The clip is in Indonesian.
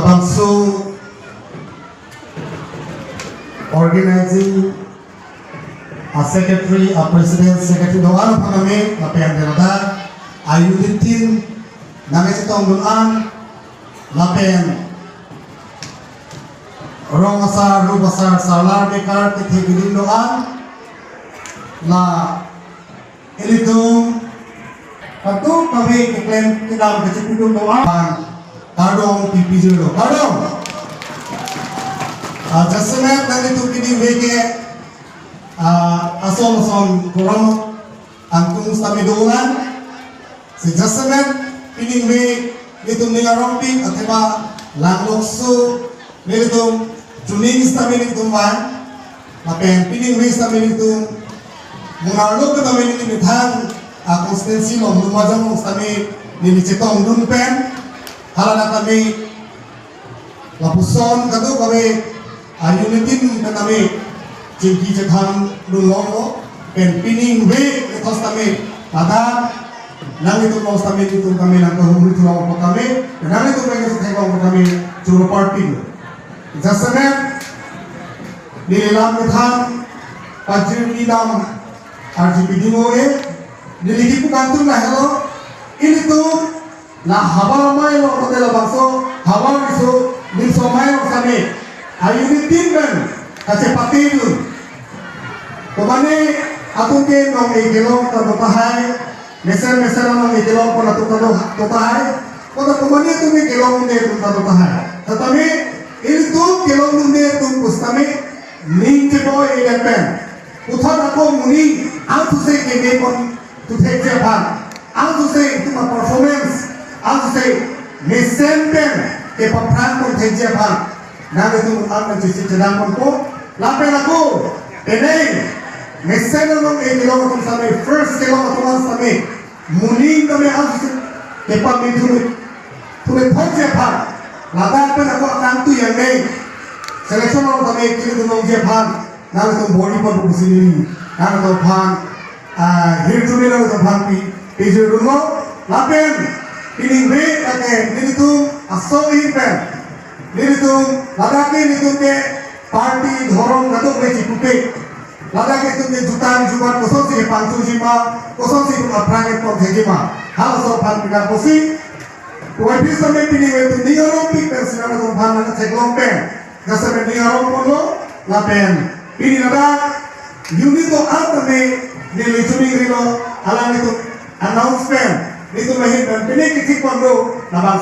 Labangso organizing secretary, president, secretary doang kami tapi yang berada ayuditin nami sitong dulan lapen rong asar ru basar salar bekar ketigilin doang la ilitung patu kami keklaim tidak kecipidung doang kadong pipijero kadong jasmet nani tu kini wege asom kurang angkung stami dolan si jasmet kini we itu ningarompi ateba langloksu itu tuning stami itu man apen kini we stami itu mengalok ke kami ini mithan konsistensi lo lumajang stami nini cetong dun pen halana kami lapuson kado kami ayunitin kami jengki jekhan dulongo pen pining we etos kami pada nang itu mau kami itu kami nang kahumri tulong kami nang itu pengen sekong kami curu party jasmet nilam mithan pajir nilam RGPD moe niliki pukantu na hello ini tuh na hawa mai lo hotel bangso hawa isu niso mai lo kami ayunitin ben kacepati dun kemana aku ke nong egelo terutahai meser nong egelo pernah terutahai kota kemana itu egelo munde terutahai tetapi itu egelo munde tuh kustami nince boy eleven uthar aku muni aku say ke kon to take Japan aku say itu ma performance aku say mesenten ke papran kon take Japan nah itu apa sih sedang kon lapen aku ini mesenten nong egelo kon sampai first kilometer sampai muni kami aku ke pami tuh take Japan lapen aku akan tuh yang ini selection orang kami kiri nong Japan nah itu body pun bersini nah itu pan hidup ni lah itu pan pijul dulu lapen ini we ake ini tu asal ipen ini tu lagi ini tu ke party dhorong gatuk le cipuke lagi itu ke jutaan kosong sih pancu jima kosong sih apranget pun jema hal so pan pikir posi wajib sampai ini we tu niarong piper siapa tu pan nak cek lompen nggak sampai niarong pun lo lapen ini ada unit to apa nih nilai cumi rilo alam itu announcement itu mahir dan ini kecil pun lo nabang